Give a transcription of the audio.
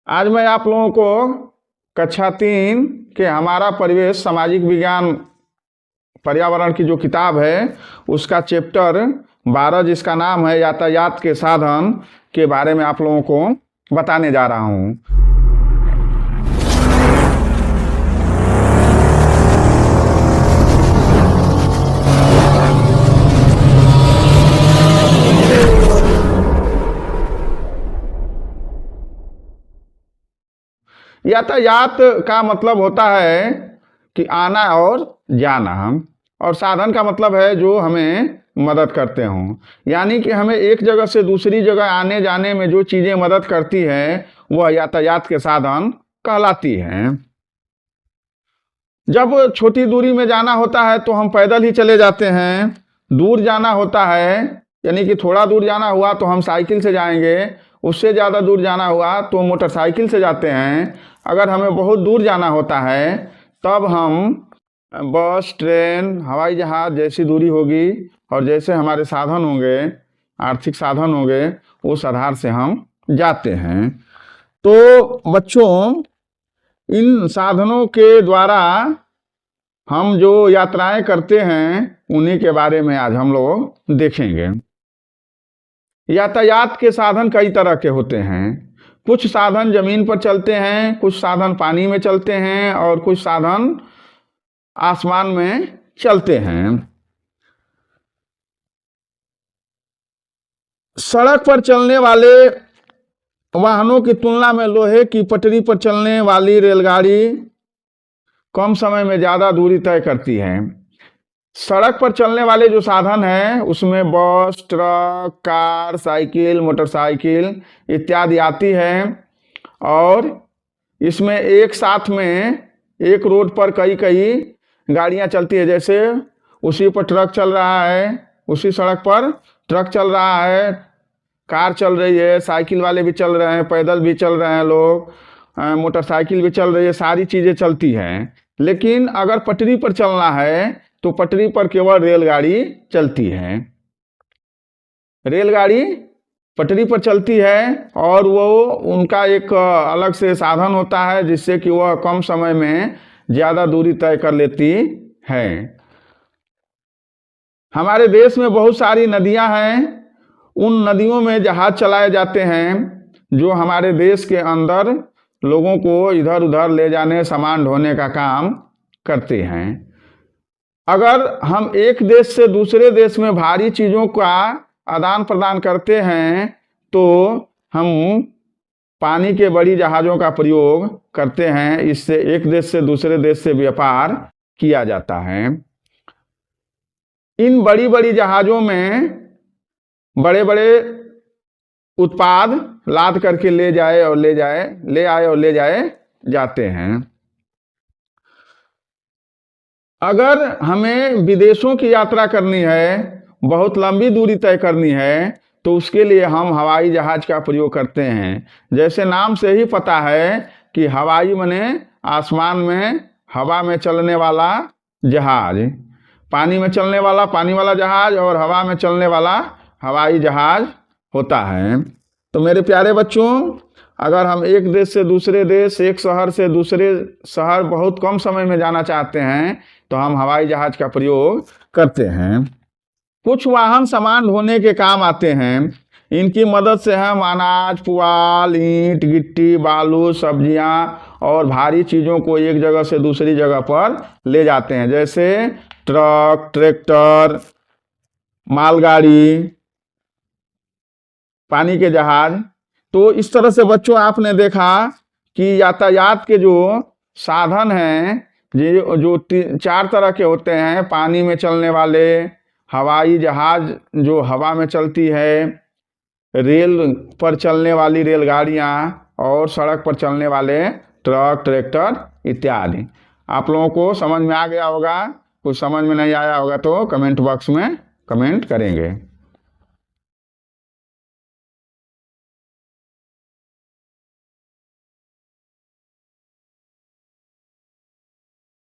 आज मैं आप लोगों को कक्षा 3 के हमारा परिवेश सामाजिक विज्ञान पर्यावरण की जो किताब है उसका चैप्टर 12 जिसका नाम है यातायात के साधन के बारे में आप लोगों को बताने जा रहा हूँ। यातायात का मतलब होता है कि आना और जाना, और साधन का मतलब है जो हमें मदद करते हों। यानी कि हमें एक जगह से दूसरी जगह आने जाने में जो चीज़ें मदद करती हैं वह यातायात के साधन कहलाती हैं। जब छोटी दूरी में जाना होता है तो हम पैदल ही चले जाते हैं। दूर जाना होता है यानी कि थोड़ा दूर जाना हुआ तो हम साइकिल से जाएंगे, उससे ज़्यादा दूर जाना हुआ तो मोटरसाइकिल से जाते हैं। अगर हमें बहुत दूर जाना होता है तब हम बस, ट्रेन, हवाई जहाज़ जैसी दूरी होगी और जैसे हमारे साधन होंगे, आर्थिक साधन होंगे, उस आधार से हम जाते हैं। तो बच्चों, इन साधनों के द्वारा हम जो यात्राएं करते हैं उन्हीं के बारे में आज हम लोग देखेंगे। यातायात के साधन कई तरह के होते हैं। कुछ साधन जमीन पर चलते हैं, कुछ साधन पानी में चलते हैं और कुछ साधन आसमान में चलते हैं। सड़क पर चलने वाले वाहनों की तुलना में लोहे की पटरी पर चलने वाली रेलगाड़ी कम समय में ज़्यादा दूरी तय करती है। सड़क पर चलने वाले जो साधन हैं उसमें बस, ट्रक, कार, साइकिल, मोटरसाइकिल इत्यादि आती है, और इसमें एक साथ में एक रोड पर कई कई गाड़ियां चलती है। जैसे उसी पर ट्रक चल रहा है, उसी सड़क पर ट्रक चल रहा है, कार चल रही है, साइकिल वाले भी चल रहे हैं, पैदल भी चल रहे हैं लोग, मोटरसाइकिल भी चल रही है, सारी चीज़ें चलती हैं। लेकिन अगर पटरी पर चलना है तो पटरी पर केवल रेलगाड़ी चलती है। रेलगाड़ी पटरी पर चलती है और वो उनका एक अलग से साधन होता है जिससे कि वह कम समय में ज़्यादा दूरी तय कर लेती है। हमारे देश में बहुत सारी नदियां हैं। उन नदियों में जहाज चलाए जाते हैं जो हमारे देश के अंदर लोगों को इधर उधर ले जाने, सामान ढोने का काम करते हैं। अगर हम एक देश से दूसरे देश में भारी चीज़ों का आदान प्रदान करते हैं तो हम पानी के बड़ी जहाज़ों का प्रयोग करते हैं। इससे एक देश से दूसरे देश से व्यापार किया जाता है। इन बड़ी बड़ी जहाज़ों में बड़े बड़े उत्पाद लाद करके ले आए और ले जाए जाते हैं। अगर हमें विदेशों की यात्रा करनी है, बहुत लंबी दूरी तय करनी है, तो उसके लिए हम हवाई जहाज़ का प्रयोग करते हैं। जैसे नाम से ही पता है कि हवाई माने आसमान में हवा में चलने वाला जहाज, पानी में चलने वाला पानी वाला जहाज और हवा में चलने वाला हवाई जहाज होता है। तो मेरे प्यारे बच्चों, अगर हम एक देश से दूसरे देश, एक शहर से दूसरे शहर बहुत कम समय में जाना चाहते हैं तो हम हवाई जहाज का प्रयोग करते हैं। कुछ वाहन सामान ढोने के काम आते हैं। इनकी मदद से हम अनाज, पुआल, ईंट, गिट्टी, बालू, सब्जियां और भारी चीज़ों को एक जगह से दूसरी जगह पर ले जाते हैं। जैसे ट्रक, ट्रैक्टर, मालगाड़ी, पानी के जहाज। तो इस तरह से बच्चों आपने देखा कि यातायात के जो साधन हैं जो 4 तरह के होते हैं। पानी में चलने वाले, हवाई जहाज जो हवा में चलती है, रेल पर चलने वाली रेलगाड़ियाँ और सड़क पर चलने वाले ट्रक, ट्रैक्टर इत्यादि। आप लोगों को समझ में आ गया होगा। कुछ समझ में नहीं आया होगा तो कमेंट बॉक्स में कमेंट करेंगे।